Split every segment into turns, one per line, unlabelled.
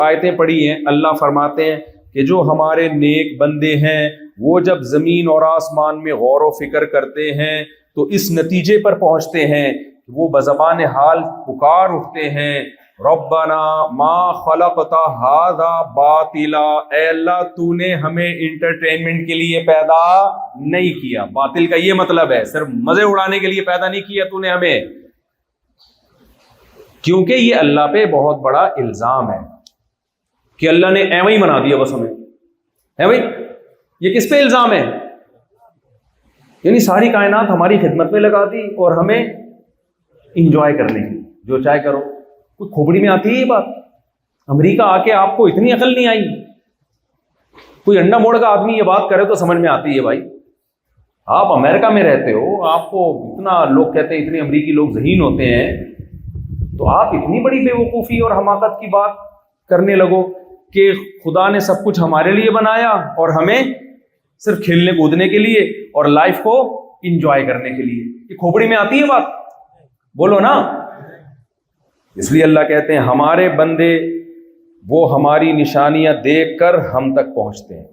آیتیں پڑھی ہیں، اللہ فرماتے ہیں کہ جو ہمارے نیک بندے ہیں وہ جب زمین اور آسمان میں غور و فکر کرتے ہیں تو اس نتیجے پر پہنچتے ہیں کہ وہ بزبان حال پکار اٹھتے ہیں، ربنا ما خلقت ھذا باطلا، اے اللہ تو نے ہمیں انٹرٹینمنٹ کے لیے پیدا نہیں کیا۔ باطل کا یہ مطلب ہے صرف مزے اڑانے کے لیے پیدا نہیں کیا تو نے ہمیں، کیونکہ یہ اللہ پہ بہت بڑا الزام ہے کہ اللہ نے ایویں ہی بنا دیا بس ہمیں، ہے بھائی یہ کس پہ الزام ہے؟ یعنی ساری کائنات ہماری خدمت میں لگا دی اور ہمیں انجوائے کرنے کی، جو چاہے کرو۔ کوئی کھوپڑی میں آتی ہے یہ بات؟ امریکہ آ کے آپ کو اتنی عقل نہیں آئی؟ کوئی انڈا موڑ کا آدمی یہ بات کرے تو سمجھ میں آتی ہے بھائی۔ آپ امریکہ میں رہتے ہو، آپ کو اتنا لوگ کہتے ہیں اتنے امریکی لوگ ذہین ہوتے ہیں، تو آپ اتنی بڑی بے وقوفی اور حماقت کی بات کرنے لگو کہ خدا نے سب کچھ ہمارے لیے بنایا اور ہمیں صرف کھیلنے کودنے کے لیے اور لائف کو انجوائے کرنے کے لیے۔ یہ کھوپڑی میں آتی ہے بات؟ بولو نا۔ اس لیے اللہ کہتے ہیں ہمارے بندے وہ ہماری نشانیاں دیکھ کر ہم تک پہنچتے ہیں،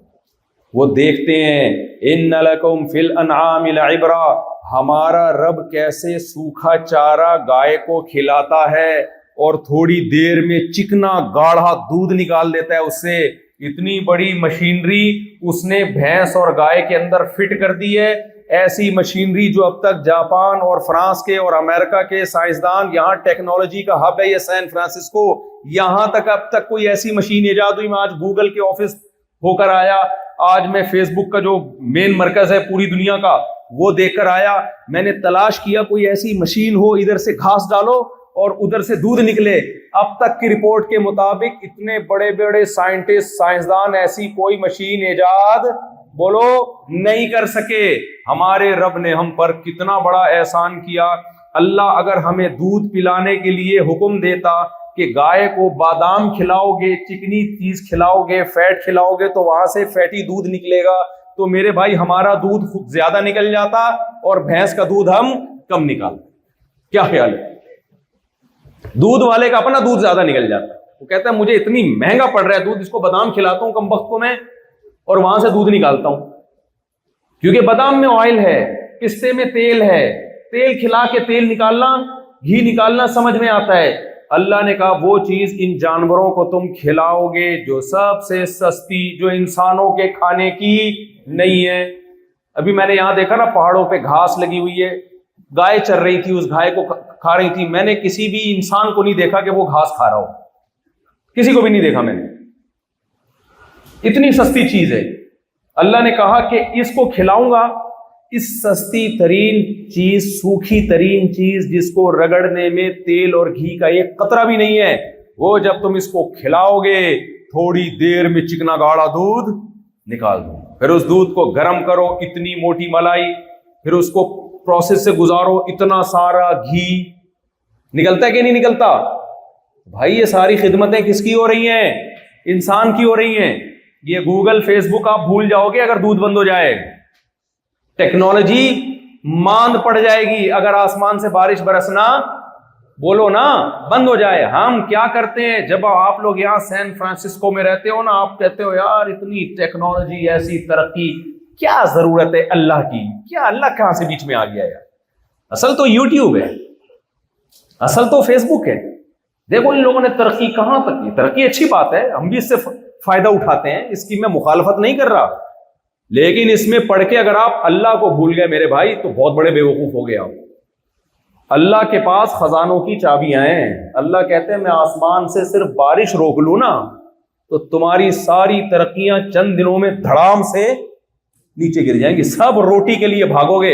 وہ دیکھتے ہیں ان لکم فی الانعام لعبرہ، ہمارا رب کیسے سوکھا چارہ گائے کو کھلاتا ہے اور تھوڑی دیر میں چکنا گاڑھا دودھ نکال دیتا ہے اس سے۔ اتنی بڑی مشینری اس نے بھینس اور گائے کے اندر فٹ کر دی ہے، ایسی مشینری جو اب تک جاپان اور فرانس کے اور امریکہ کے سائنسدان، یہاں ٹیکنالوجی کا ہب ہے یہ سین فرانسسکو، یہاں تک اب تک کوئی ایسی مشین ایجاد ہوئی۔ میں آج گوگل کے آفس ہو کر آیا، آج میں فیس بک کا جو مین مرکز ہے پوری دنیا کا وہ دیکھ کر آیا، میں نے تلاش کیا کوئی ایسی مشین ہو ادھر سے گھاس ڈالو اور ادھر سے دودھ نکلے۔ اب تک کی رپورٹ کے مطابق اتنے بڑے بڑے سائنٹسٹ سائنسدان ایسی کوئی مشین ایجاد بولو نہیں کر سکے۔ ہمارے رب نے ہم پر کتنا بڑا احسان کیا۔ اللہ اگر ہمیں دودھ پلانے کے لیے حکم دیتا کہ گائے کو بادام کھلاؤ گے، چکنی چیز کھلاؤ گے، فیٹ کھلاؤ گے تو وہاں سے فیٹی دودھ نکلے گا، تو میرے بھائی ہمارا دودھ خود زیادہ نکل جاتا اور بھینس کا دودھ ہم کم نکالتے۔ کیا خیال ہے؟ دودھ والے کا اپنا دودھ زیادہ نکل جاتا، وہ کہتا ہے مجھے اتنی مہنگا پڑ رہا ہے دودھ، اس کو بادام کھلاتا ہوں کم وقت کو میں اور وہاں سے دودھ نکالتا ہوں، کیونکہ بادام میں آئل ہے، پستے میں تیل ہے، تیل کھلا کے تیل نکالنا، گھی نکالنا سمجھ میں آتا ہے۔ اللہ نے کہا وہ چیز ان جانوروں کو تم کھلاؤ گے جو سب سے سستی، جو انسانوں کے کھانے کی نہیں ہے۔ ابھی میں نے یہاں دیکھا نا پہاڑوں پہ گھاس لگی ہوئی ہے، گائے چر رہی تھی، اس گائے کو کھا رہی تھی، میں نے کسی بھی انسان کو نہیں دیکھا کہ وہ گھاس کھا رہا ہو، کسی کو بھی نہیں دیکھا میں نے، اتنی سستی چیز ہے۔ اللہ نے کہا کہ اس کو کھلاؤں گا، اس سستی ترین چیز، سوکھی ترین چیز جس کو رگڑنے میں تیل اور گھی کا ایک قطرہ بھی نہیں ہے، وہ جب تم اس کو کھلاؤ گے تھوڑی دیر میں چکنا گاڑھا دودھ نکال دو، پھر اس دودھ کو گرم کرو، اتنی موٹی ملائی، پھر اس کو پروسیس سے گزارو، اتنا سارا گھی نکلتا ہے کہ نہیں نکلتا؟ بھائی یہ ساری خدمتیں کس کی ہو رہی ہیں؟ انسان کی ہو رہی ہیں۔ یہ گوگل فیس بک آپ بھول جاؤ گے اگر دودھ بند ہو جائے، ٹیکنالوجی ماند پڑ جائے گی اگر آسمان سے بارش برسنا بولو نا بند ہو جائے۔ ہم کیا کرتے ہیں جب آپ لوگ یہاں سین فرانسسکو میں رہتے ہو نا، آپ کہتے ہو یار اتنی ٹیکنالوجی، ایسی ترقی، کیا ضرورت ہے اللہ کی؟ کیا اللہ کہاں سے بیچ میں آ گیا یار؟ اصل تو یوٹیوب ہے، اصل تو فیس بک ہے۔ دیکھو ان لوگوں نے ترقی کہاں تک کی، ترقی اچھی بات ہے، ہم بھی اس سے فائدہ اٹھاتے ہیں، اس کی میں مخالفت نہیں کر رہا، لیکن اس میں پڑھ کے اگر آپ اللہ کو بھول گئے میرے بھائی تو بہت بڑے بیوقوف ہو گئے آپ۔ اللہ کے پاس خزانوں کی چابیاں ہیں، اللہ کہتے ہیں میں آسمان سے صرف بارش روک لوں نا تو تمہاری ساری ترقیاں چند دنوں میں دھڑام سے نیچے گر جائیں گی، سب روٹی کے لیے بھاگو گے،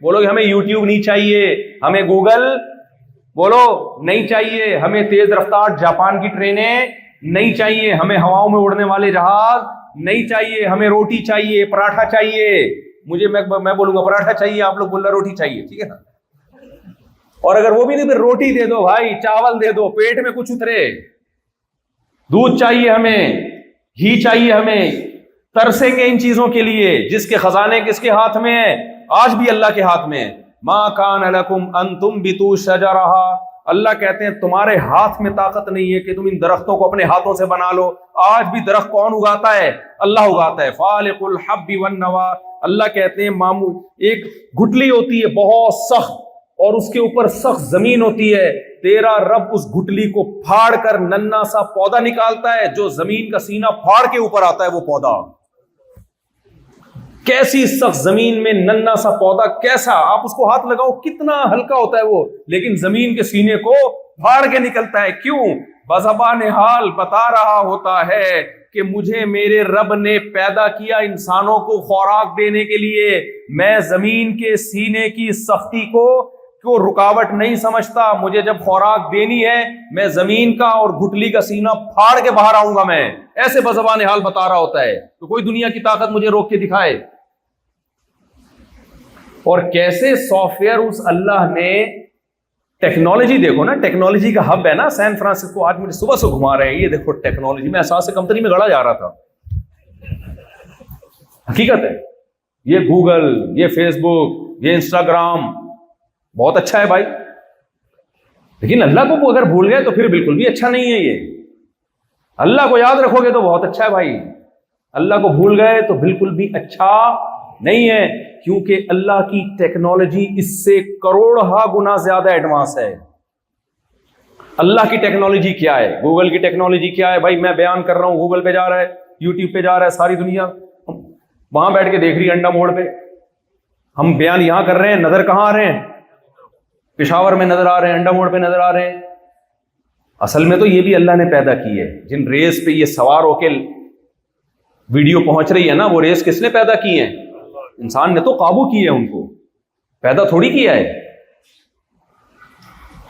بولو گے ہمیں یوٹیوب نہیں چاہیے، ہمیں گوگل بولو نہیں چاہیے، ہمیں تیز رفتار جاپان کی ٹرینیں نہیں چاہیے، ہمیں ہواؤں میں اڑنے والے جہاز نہیں چاہیے، ہمیں روٹی چاہیے، پراٹھا چاہیے، مجھے میں بولوں گا پراٹھا چاہیے، آپ لوگ بولنا روٹی چاہیے، ٹھیک ہے نا؟ اور اگر وہ بھی نہیں پھر روٹی دے دو بھائی، چاول دے دو، پیٹ میں کچھ اترے، دودھ چاہیے ہمیں، گھی چاہیے ہمیں، ترسیں گے ان چیزوں کے لیے جس کے خزانے کس کے ہاتھ میں ہیں؟ آج بھی اللہ کے ہاتھ میں ہے۔ ما کان لکم ان تنبتوا شجرہا، اللہ کہتے ہیں تمہارے ہاتھ میں طاقت نہیں ہے کہ تم ان درختوں کو اپنے ہاتھوں سے بنا لو. آج بھی درخت کون اگاتا ہے؟ اللہ اگاتا ہے. فالق الحب والنوا. اللہ کہتے ہیں معمول ایک گٹلی ہوتی ہے بہت سخت اور اس کے اوپر سخت زمین ہوتی ہے. تیرا رب اس گٹلی کو پھاڑ کر ننا سا پودا نکالتا ہے جو زمین کا سینہ پھاڑ کے اوپر آتا ہے. وہ پودا کیسی سخت زمین میں ننا سا پودا, کیسا آپ اس کو ہاتھ لگاؤ کتنا ہلکا ہوتا ہے وہ, لیکن زمین کے سینے کو پھاڑ کے نکلتا ہے. کیوں؟ بزبان حال بتا رہا ہوتا ہے کہ مجھے میرے رب نے پیدا کیا انسانوں کو خوراک دینے کے لیے. میں زمین کے سینے کی سختی کو رکاوٹ نہیں سمجھتا. مجھے جب خوراک دینی ہے میں زمین کا اور گٹلی کا سینہ پھاڑ کے باہر آؤں گا. میں ایسے بزبان حال بتا رہا ہوتا ہے. تو کوئی دنیا کی طاقت مجھے روک کے دکھائے. اور کیسے سافٹ ویئر اس اللہ نے ٹیکنالوجی دیکھو نا, ٹیکنالوجی کا ہب ہے نا سین فرانسسکو. آج مجھے صبح سے گھما رہے ہیں, یہ دیکھو ٹیکنالوجی. میں احساس کمپنی میں گڑا جا رہا تھا. حقیقت ہے یہ گوگل, یہ فیس بک, یہ انسٹاگرام بہت اچھا ہے بھائی, لیکن اللہ کو اگر بھول گئے تو پھر بالکل بھی اچھا نہیں ہے. یہ اللہ کو یاد رکھو گے تو بہت اچھا ہے بھائی. اللہ کو بھول گئے تو بالکل بھی اچھا نہیں ہے, کیونکہ اللہ کی ٹیکنالوجی اس سے کروڑہ گنا زیادہ ایڈوانس ہے. اللہ کی ٹیکنالوجی کیا ہے, گوگل کی ٹیکنالوجی کیا ہے بھائی. میں بیان کر رہا ہوں, گوگل پہ جا رہا ہے, یوٹیوب پہ جا رہا ہے, ساری دنیا وہاں بیٹھ کے دیکھ رہی ہے انڈا موڑ پہ. ہم بیان یہاں کر رہے ہیں, نظر کہاں آ رہے ہیں؟ پشاور میں نظر آ رہے ہیں, انڈا موڑ پہ نظر آ رہے ہیں. اصل میں تو یہ بھی اللہ نے پیدا کی ہے. جن ریس پہ یہ سوار ہو کے ویڈیو پہنچ رہی ہے نا, وہ ریس کس نے پیدا کی ہے؟ انسان نے تو قابو کی ہے, ان کو پیدا تھوڑی کیا ہے.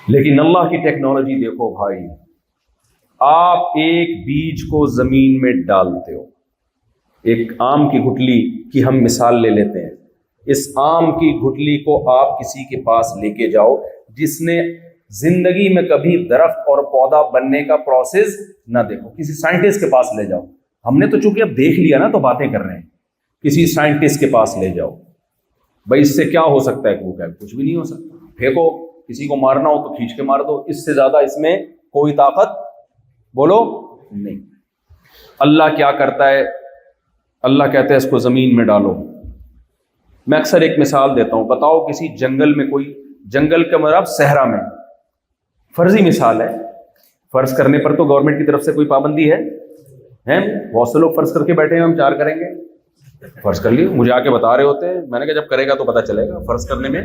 لیکن اللہ کی ٹیکنالوجی دیکھو بھائی. آپ ایک بیج کو زمین میں ڈالتے ہو, ایک آم کی گٹلی کی ہم مثال لے لیتے ہیں. اس آم کی گٹلی کو آپ کسی کے پاس لے کے جاؤ جس نے زندگی میں کبھی درخت اور پودا بننے کا پروسیس نہ دیکھو, کسی سائنٹسٹ کے پاس لے جاؤ. ہم نے تو چونکہ اب دیکھ لیا نا تو باتیں کر رہے ہیں. کسی سائنٹسٹ کے پاس لے جاؤ, بھائی اس سے کیا ہو سکتا ہے؟ کچھ بھی نہیں ہو سکتا. پھینکو, کسی کو مارنا ہو تو کھینچ کے مار دو, اس سے زیادہ اس میں کوئی طاقت بولو نہیں. اللہ کیا کرتا ہے؟ اللہ کہتا ہے اس کو زمین میں ڈالو. میں اکثر ایک مثال دیتا ہوں, بتاؤ کسی جنگل میں, کوئی جنگل کا مطلب صحرا میں, فرضی مثال ہے, فرض کرنے پر تو گورنمنٹ کی طرف سے کوئی پابندی ہے؟ بہت سے لوگ فرض کر کے بیٹھے ہیں, ہم 4 کریں گے. فرض کر لیے, مجھے آ کے بتا رہے ہوتے ہیں. میں نے کہا جب کرے گا تو پتا چلے گا. فرض کرنے میں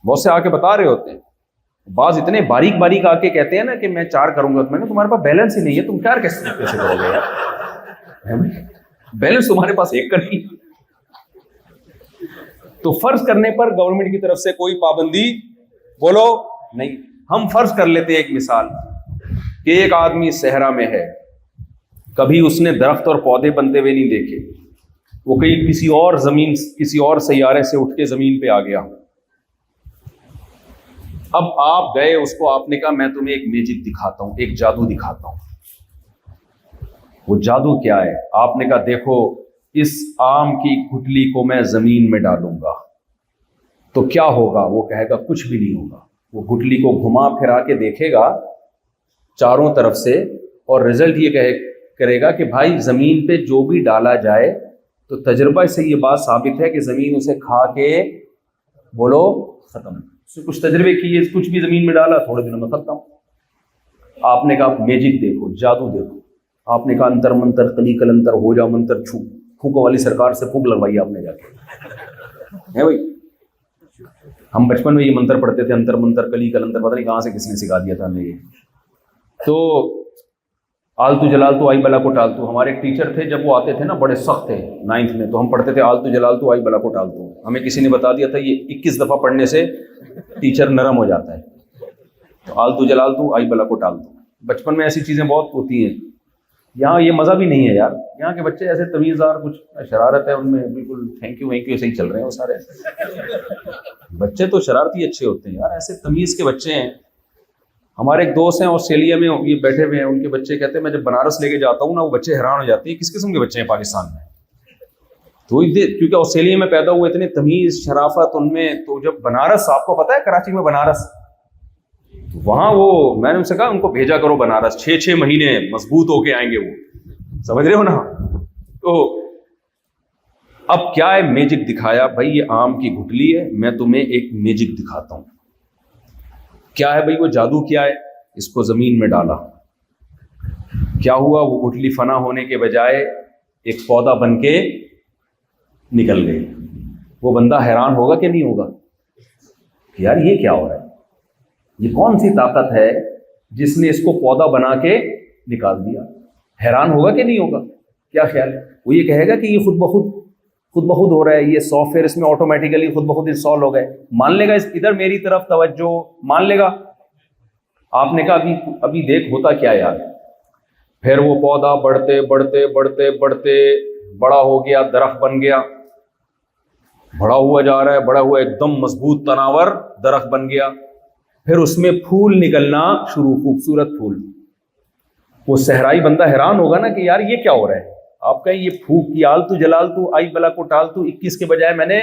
بہت سے آ کے بتا رہے ہوتے ہیں. بعض اتنے باریک باریک آ کے کہتے ہیں نا کہ میں 4 کروں گا. تو میں نے تمہارے پاس بیلنس ہی نہیں ہے, تم 4 کیسے کرو گے یار؟ بیلنس تمہارے پاس 1 کا نہیں. تو فرض کرنے پر گورنمنٹ کی طرف سے کوئی پابندی بولو نہیں. ہم فرض کر لیتے ہیں ایک مثال کہ ایک آدمی صحرا میں ہے, کبھی اس نے درخت اور پودے بنتے ہوئے نہیں دیکھے. وہ کہیں کسی اور سیارے سے اٹھ کے زمین پہ آ گیا. اب آپ گئے, اس کو آپ نے کہا میں تمہیں ایک میجک دکھاتا ہوں, ایک جادو دکھاتا ہوں. وہ جادو کیا ہے؟ آپ نے کہا دیکھو اس آم کی گٹلی کو میں زمین میں ڈالوں گا تو کیا ہوگا؟ وہ کہے گا کچھ بھی نہیں ہوگا. وہ گٹلی کو گھما پھرا کے دیکھے گا چاروں طرف سے, اور رزلٹ یہ کرے گا کہ بھائی زمین پہ جو بھی ڈالا جائے تو تجربہ سے یہ بات ثابت ہے کہ زمین اسے کھا کے بولو ختم. اس نے کچھ تجربے کیے, کچھ بھی زمین میں ڈالا, تھوڑے دنوں میں ختم. آپ نے کہا میجک دیکھو, جادو دیکھو. آپ نے کہا انتر منتر کلی کلنتر ہو جا منتر چھو, پھونکو والی سرکار سے پھونک لگوائی آپ نے جا کے. ہے بھائی, ہم بچپن میں یہ منتر پڑھتے تھے, انتر منتر کلی کلنتر, پتہ نہیں کہاں سے کس نے سکھا دیا تھا ہمیں یہ. تو آلتو جلالتو آئی بلا کو ٹالتو. ہمارے ایک ٹیچر تھے, جب وہ آتے تھے نا بڑے سخت تھے 9th میں, تو ہم پڑھتے تھے آلتو جلالتو آئی بلا کو ٹالتو. ہمیں کسی نے بتا دیا تھا یہ 21 دفعہ پڑھنے سے ٹیچر نرم ہو جاتا ہے. تو آلتو جلالتو آئی بلا کو ٹالتو. بچپن میں ایسی چیزیں بہت ہوتی ہیں. یہاں یہ مزہ بھی نہیں ہے یار. یہاں کے بچے ایسے تمیزدار, کچھ شرارت ہے ان میں, بالکل تھینک یو ایسے ہی چل رہے ہیں وہ سارے. بچے تو شرارتی اچھے ہوتے ہیں یار, ایسے تمیز کے بچے ہیں. ہمارے ایک دوست ہیں آسٹریلیا میں, یہ بیٹھے ہوئے ہیں, ان کے بچے کہتے ہیں میں جب بنارس لے کے جاتا ہوں نا, وہ بچے حیران ہو جاتے ہیں کس قسم کے بچے ہیں پاکستان میں. تو کیونکہ آسٹریلیا میں پیدا ہوئے, اتنے تمیز شرافت ان میں. تو جب بنارس, آپ کو پتا ہے کراچی میں بنارس تو وہاں وہ میں نے ان سے کہا ان کو بھیجا کرو بنارس، 6 مہینے مضبوط ہو کے آئیں گے وہ، سمجھ رہے ہو نا. تو اب کیا ہے میجک دکھایا، بھائی یہ آم کی گٹلی ہے، میں تمہیں ایک میجک دکھاتا ہوں. کیا ہے بھائی وہ جادو کیا ہے؟ اس کو زمین میں ڈالا، کیا ہوا، وہ گٹلی فنا ہونے کے بجائے ایک پودا بن کے نکل گئی. وہ بندہ حیران ہوگا کہ نہیں ہوگا کہ یار یہ کیا ہو رہا ہے، یہ کون سی طاقت ہے جس نے اس کو پودا بنا کے نکال دیا؟ حیران ہوگا کہ نہیں ہوگا؟ کیا خیال ہے؟ وہ یہ کہے گا کہ یہ خود بخود ہو رہا ہے، یہ سافٹ ویئر اس میں آٹومیٹیکلی خود بخود انسٹال ہو گئے. مان لے گا ادھر میری طرف توجہ، مان لے گا. آپ نے کہا ابھی دیکھ ہوتا کیا یار. پھر وہ پودا بڑھتے بڑھتے بڑھتے بڑھتے بڑا ہو گیا، درخت بن گیا، بڑا ہوا جا رہا ہے، بڑا ہوا ایک دم مضبوط تناور درخت بن گیا. پھر اس میں پھول نکلنا شروع، خوبصورت پھول. وہ صحرائی بندہ حیران ہوگا نا کہ یار یہ کیا ہو رہا ہے. آپ کہیں یہ پھوک کی آلتو جلالتو آئی بلا کو ٹالتو 21 کے بجائے میں نے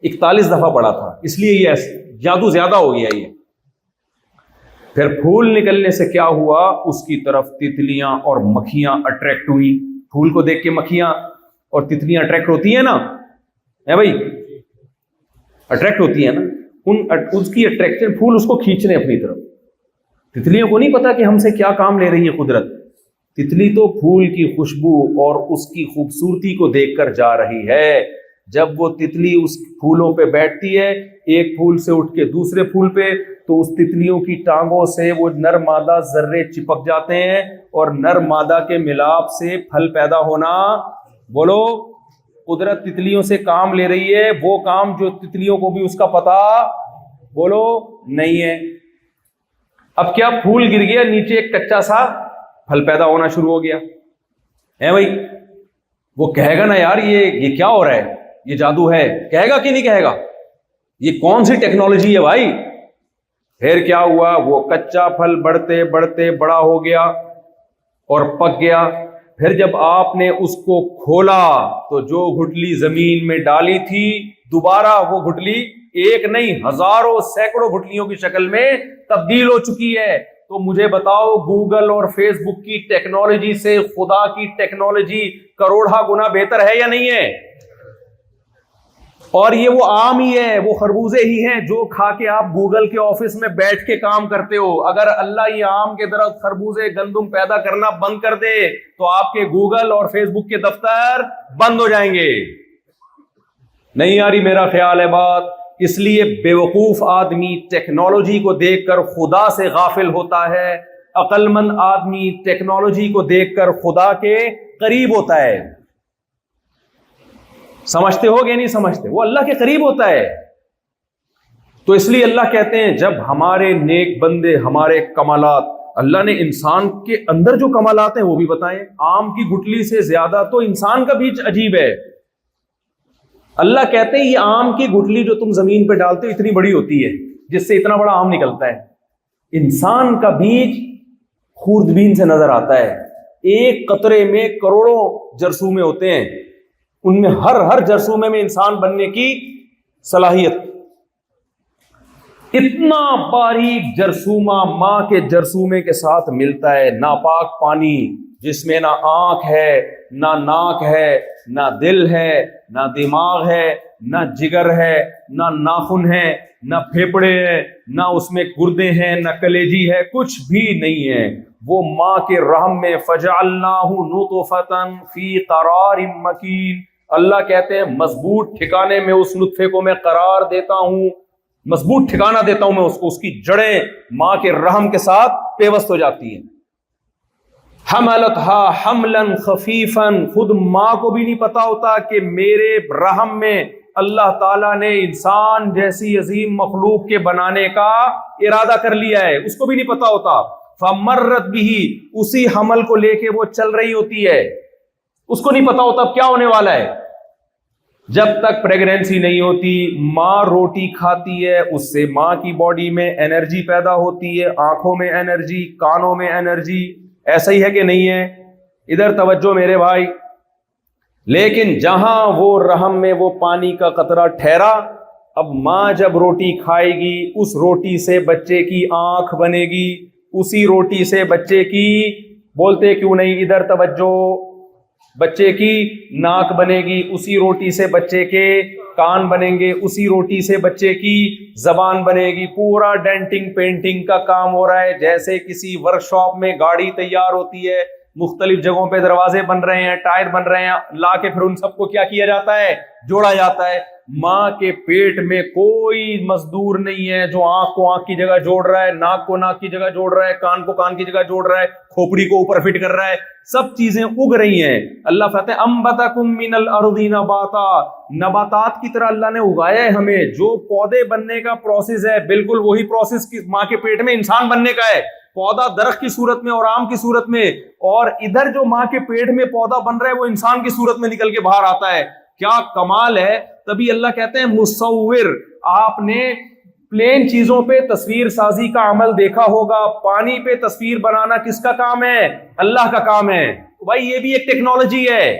41 دفعہ پڑھا تھا، اس لیے یہ جادو زیادہ ہو گیا. یہ پھر پھول نکلنے سے کیا ہوا، اس کی طرف تتلیاں اور مکھیاں اٹریکٹ ہوئی. پھول کو دیکھ کے مکھیاں اور تتلیاں اٹریکٹ ہوتی ہیں نا، ہے بھائی، اٹریکٹ ہوتی ہیں نا. اس کی اٹریکشن، پھول اس کو کھینچنے اپنی طرف. تتلیوں کو نہیں پتا کہ ہم سے کیا کام لے رہی ہے قدرت. تتلی تو پھول کی خوشبو اور اس کی خوبصورتی کو دیکھ کر جا رہی ہے. جب وہ تتلی اس پھولوں پہ بیٹھتی ہے، ایک پھول سے اٹھ کے دوسرے پھول پہ، تو اس تتلیوں کی ٹانگوں سے وہ نر مادہ ذرے چپک جاتے ہیں اور نر مادہ کے ملاپ سے پھل پیدا ہونا. بولو، قدرت تتلیوں سے کام لے رہی ہے، وہ کام جو تتلیوں کو بھی اس کا پتا بولو نہیں ہے. اب کیا پھول گر گیا نیچے، ایک کچا سا پھل پیدا ہونا شروع ہو گیا ہے بھائی. وہ کہے گا نا یار یہ کیا ہو رہا ہے، یہ جادو ہے، کہے گا کہ نہیں کہے گا؟ یہ کون سی ٹیکنالوجی ہے بھائی. پھر کیا ہوا، وہ کچا پھل بڑھتے بڑھتے بڑا ہو گیا اور پک گیا. پھر جب آپ نے اس کو کھولا تو جو گٹلی زمین میں ڈالی تھی، دوبارہ وہ گٹلی ایک نہیں ہزاروں سینکڑوں گٹلیوں کی شکل میں تبدیل ہو چکی ہے. تو مجھے بتاؤ، گوگل اور فیس بک کی ٹیکنالوجی سے خدا کی ٹیکنالوجی کروڑا گنا بہتر ہے یا نہیں ہے؟ اور یہ وہ آم ہی ہے، وہ خربوزے ہی ہیں جو کھا کے آپ گوگل کے آفس میں بیٹھ کے کام کرتے ہو. اگر اللہ یہ آم کے درخت، خربوزے، گندم پیدا کرنا بند کر دے تو آپ کے گوگل اور فیس بک کے دفتر بند ہو جائیں گے. نہیں آ رہی میرا خیال ہے بات؟ اس لیے بے وقوف آدمی ٹیکنالوجی کو دیکھ کر خدا سے غافل ہوتا ہے، عقل مند آدمی ٹیکنالوجی کو دیکھ کر خدا کے قریب ہوتا ہے. سمجھتے ہو کہ نہیں سمجھتے؟ وہ اللہ کے قریب ہوتا ہے. تو اس لیے اللہ کہتے ہیں جب ہمارے نیک بندے ہمارے کمالات، اللہ نے انسان کے اندر جو کمالات ہیں وہ بھی بتائیں. آم کی گٹلی سے زیادہ تو انسان کا بیج عجیب ہے. اللہ کہتے ہیں یہ آم کی گٹلی جو تم زمین پہ ڈالتے ہو اتنی بڑی ہوتی ہے جس سے اتنا بڑا آم نکلتا ہے. انسان کا بیج خوردبین سے نظر آتا ہے. ایک قطرے میں کروڑوں جرثومے ہوتے ہیں، ان میں ہر جرثومے میں انسان بننے کی صلاحیت. اتنا باریک جرثومہ ماں کے جرثومے کے ساتھ ملتا ہے. ناپاک پانی جس میں نہ آنکھ ہے، نہ ناک ہے، نہ دل ہے، نہ دماغ ہے، نہ جگر ہے، نہ ناخن ہے، نہ پھیپڑے ہیں، نہ اس میں گردے ہیں، نہ کلیجی ہے، کچھ بھی نہیں ہے. وہ ماں کے رحم میں فَجَعَلْنَاهُ نُطْفَةً فِي قَرَارٍ مَكِينٍ. اللہ کہتے ہیں مضبوط ٹھکانے میں اس نطفے کو میں قرار دیتا ہوں، مضبوط ٹھکانہ دیتا ہوں میں اس کو. اس کی جڑیں ماں کے رحم کے ساتھ پیوست ہو جاتی ہیں. حملتها حملا خفیفا، خود ماں کو بھی نہیں پتا ہوتا کہ میرے رحم میں اللہ تعالیٰ نے انسان جیسی عظیم مخلوق کے بنانے کا ارادہ کر لیا ہے، اس کو بھی نہیں پتا ہوتا. فمرت بھی، اسی حمل کو لے کے وہ چل رہی ہوتی ہے، اس کو نہیں پتا ہوتا اب کیا ہونے والا ہے. جب تک پریگنینسی نہیں ہوتی، ماں روٹی کھاتی ہے، اس سے ماں کی باڈی میں انرجی پیدا ہوتی ہے، آنکھوں میں انرجی، کانوں میں انرجی. ایسا ہی ہے کہ نہیں ہے؟ ادھر توجہ میرے بھائی. لیکن جہاں وہ رحم میں وہ پانی کا قطرہ ٹھہرا، اب ماں جب روٹی کھائے گی اس روٹی سے بچے کی آنکھ بنے گی, اسی روٹی سے بچے کی, بولتے کیوں نہیں ادھر توجہ, بچے کی ناک بنے گی, اسی روٹی سے بچے کے کان بنیں گے, اسی روٹی سے بچے کی زبان بنے گی. پورا ڈینٹنگ پینٹنگ کا کام ہو رہا ہے, جیسے کسی ورک شاپ میں گاڑی تیار ہوتی ہے, مختلف جگہوں پہ دروازے بن رہے ہیں, ٹائر بن رہے ہیں, لا کے پھر ان سب کو کیا کیا جاتا ہے, جوڑا جاتا ہے. ماں کے پیٹ میں کوئی مزدور نہیں ہے جو آنکھ کو آنکھ کی جگہ جوڑ رہا ہے, ناک کو ناک کی جگہ جوڑ رہا ہے, کان کو کان کی جگہ جوڑ رہا ہے, کھوپڑی کو اوپر فٹ کر رہا ہے. سب چیزیں اگ رہی ہیں. اللہ فرماتے ہیں انبتکم من الارض نباتا, نباتات کی طرح اللہ نے اگایا ہے ہمیں. جو پودے بننے کا پروسیس ہے بالکل وہی پروسیس ماں کے پیٹ میں انسان بننے کا ہے. پودا درخت کی صورت میں اور آم کی صورت میں, اور ادھر جو ماں کے پیٹ میں پودا بن رہا ہے وہ انسان کی صورت میں نکل کے باہر آتا ہے. کیا کمال ہے. تبھی اللہ کہتے ہیں مصور. آپ نے پلین چیزوں پہ تصویر سازی کا عمل دیکھا ہوگا, پانی پہ تصویر بنانا کس کا کام ہے, اللہ کا کام ہے. بھائی یہ بھی ایک ٹیکنالوجی ہے.